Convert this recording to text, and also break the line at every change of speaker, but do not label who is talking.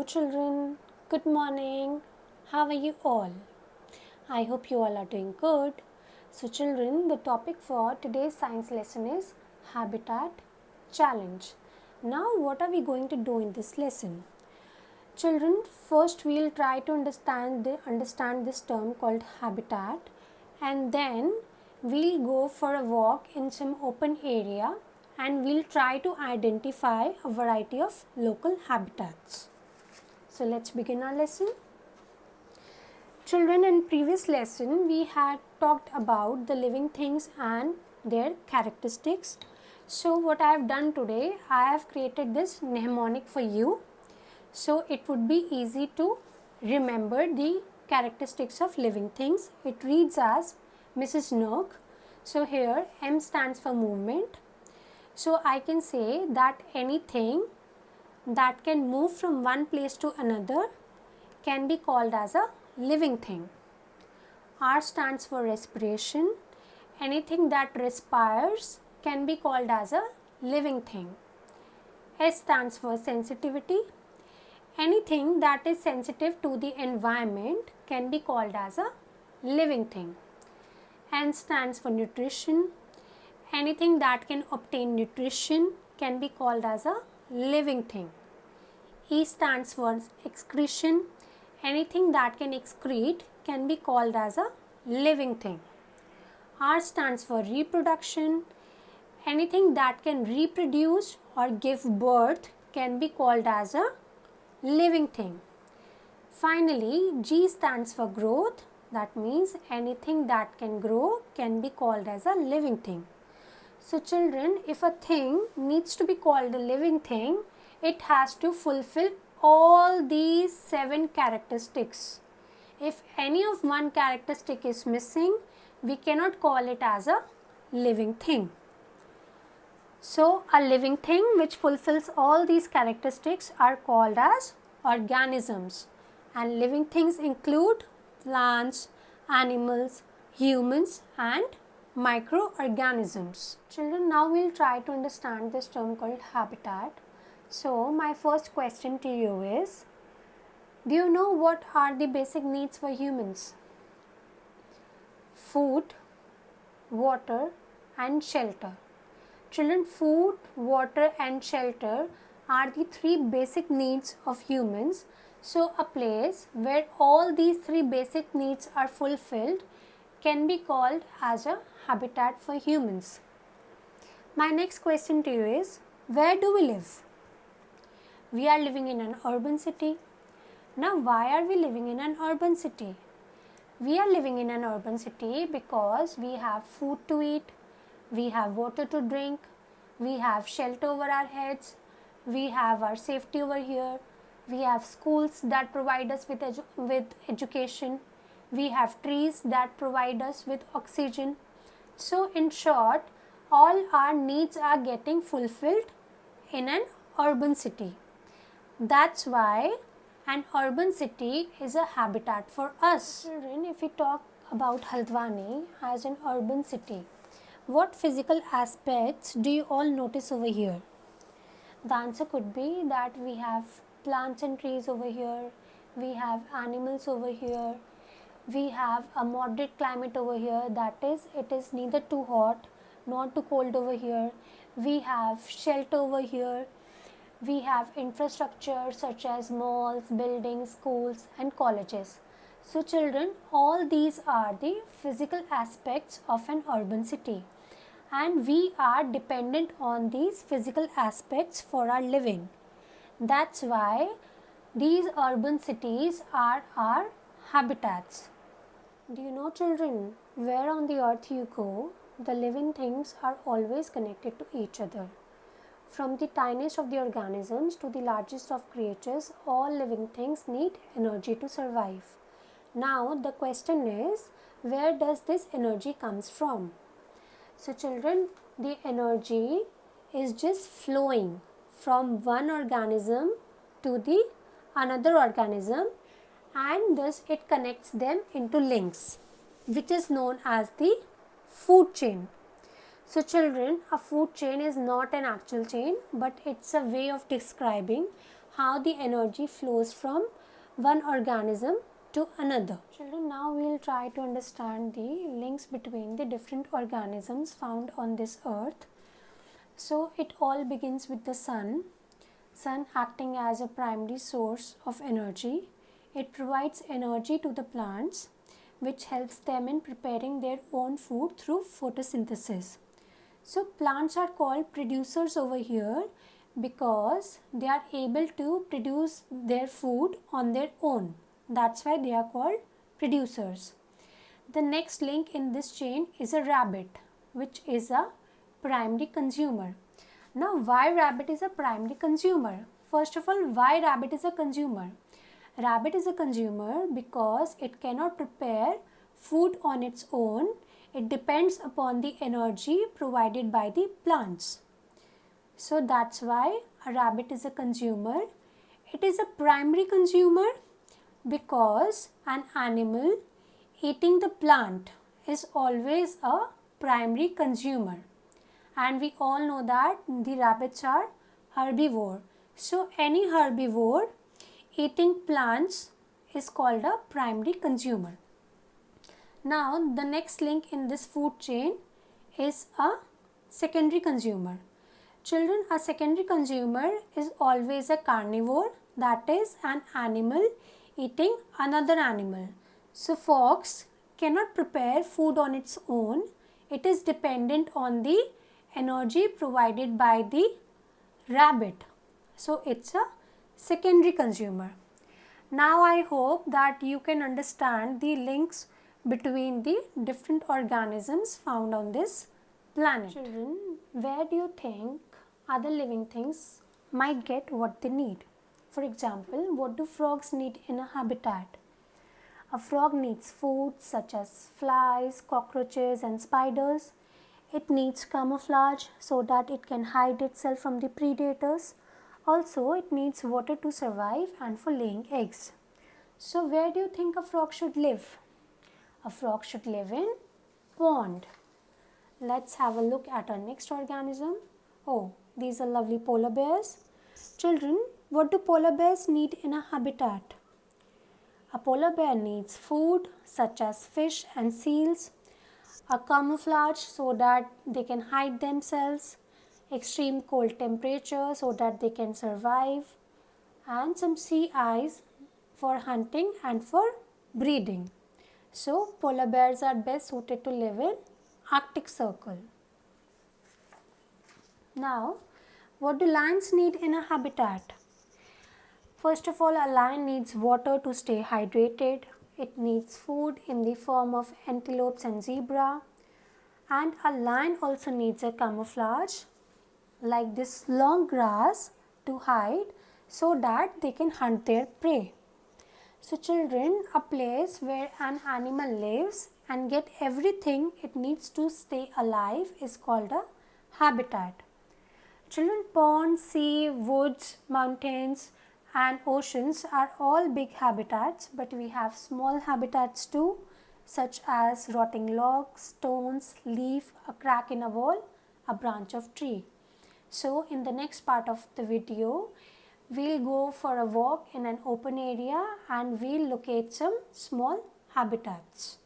children. Good morning. How are you all? I hope you all are doing good. So, children, the topic for today's science lesson is Habitat Challenge. Now, what are we going to do in this lesson? Children, first we'll try to understand this term called habitat, and then we'll go for a walk in some open area and we'll try to identify a variety of local habitats. So let's begin our lesson. Children, in previous lesson we had talked about the living things and their characteristics. So what I have done today, I have created this mnemonic for you. So it would be easy to remember the characteristics of living things. It reads as Mrs. Nook. So here M stands for movement. So I can say that anything that can move from one place to another can be called as a living thing. R stands for respiration. Anything that respires can be called as a living thing. S stands for sensitivity. Anything that is sensitive to the environment can be called as a living thing. N stands for nutrition. Anything that can obtain nutrition can be called as a living thing. E stands for excretion. Anything that can excrete can be called as a living thing. R stands for reproduction. Anything that can reproduce or give birth can be called as a living thing. Finally, G stands for growth. That means anything that can grow can be called as a living thing. So children, if a thing needs to be called a living thing, it has to fulfill all these 7 characteristics. If any of one characteristic is missing, we cannot call it as a living thing. So a living thing which fulfills all these characteristics are called as organisms, and living things include plants, animals, humans and microorganisms. Children, now we'll try to understand this term called habitat. So my first question to you is, do you know what are the basic needs for humans? Food, water and shelter. Children, food, water and shelter are the 3 basic needs of humans. So a place where all these 3 basic needs are fulfilled can be called as a habitat for humans. My next question to you is, where do we live? We are living in an urban city. Now, why are we living in an urban city? We are living in an urban city because we have food to eat, we have water to drink, we have shelter over our heads, we have our safety over here, we have schools that provide us with education, we have trees that provide us with oxygen. So in short, all our needs are getting fulfilled in an urban city. That's why an urban city is a habitat for us. Children, if we talk about Haldwani as an urban city, what physical aspects do you all notice over here? The answer could be that we have plants and trees over here, we have animals over here, we have a moderate climate over here, that is, it is neither too hot nor too cold over here. We have shelter over here. We have infrastructure such as malls, buildings, schools and colleges. So children, all these are the physical aspects of an urban city, and we are dependent on these physical aspects for our living. That's why these urban cities are our habitats. Do you know, children, where on the earth you go, the living things are always connected to each other. From the tiniest of the organisms to the largest of creatures, all living things need energy to survive. Now the question is, where does this energy comes from? So children, the energy is just flowing from one organism to the another organism, and thus it connects them into links, which is known as the food chain. So children, a food chain is not an actual chain, but it's a way of describing how the energy flows from one organism to another. Children, now we will try to understand the links between the different organisms found on this earth. So it all begins with the sun acting as a primary source of energy. It provides energy to the plants, which helps them in preparing their own food through photosynthesis. So plants are called producers over here because they are able to produce their food on their own. That's why they are called producers. The next link in this chain is a rabbit, which is a primary consumer. Now, why rabbit is a primary consumer? First of all, why rabbit is a consumer? Rabbit is a consumer because it cannot prepare food on its own. It depends upon the energy provided by the plants. So that's why a rabbit is a consumer. It is a primary consumer because an animal eating the plant is always a primary consumer. And we all know that the rabbits are herbivore. So any herbivore eating plants is called a primary consumer. Now the next link in this food chain is a secondary consumer. Children, a secondary consumer is always a carnivore, that is an animal eating another animal. So fox cannot prepare food on its own. It is dependent on the energy provided by the rabbit. So it's a secondary consumer. Now I hope that you can understand the links between the different organisms found on this planet. Children, where do you think other living things might get what they need? For example, what do frogs need in a habitat? A frog needs food such as flies, cockroaches and spiders. It needs camouflage so that it can hide itself from the predators. Also, it needs water to survive and for laying eggs. So, where do you think a frog should live? A frog should live in pond. Let's have a look at our next organism. Oh, these are lovely polar bears. Children, what do polar bears need in a habitat? A polar bear needs food such as fish and seals, a camouflage so that they can hide themselves, extreme cold temperature so that they can survive, and some sea ice for hunting and for breeding. So polar bears are best suited to live in Arctic Circle. Now, what do lions need in a habitat? First of all, a lion needs water to stay hydrated. It needs food in the form of antelopes and zebra. And a lion also needs a camouflage like this long grass to hide so that they can hunt their prey. So children, a place where an animal lives and get everything it needs to stay alive is called a habitat. Children, ponds, sea, woods, mountains and oceans are all big habitats, but we have small habitats too, such as rotting logs, stones, leaf, a crack in a wall, a branch of tree. So in the next part of the video, we'll go for a walk in an open area and we'll locate some small habitats.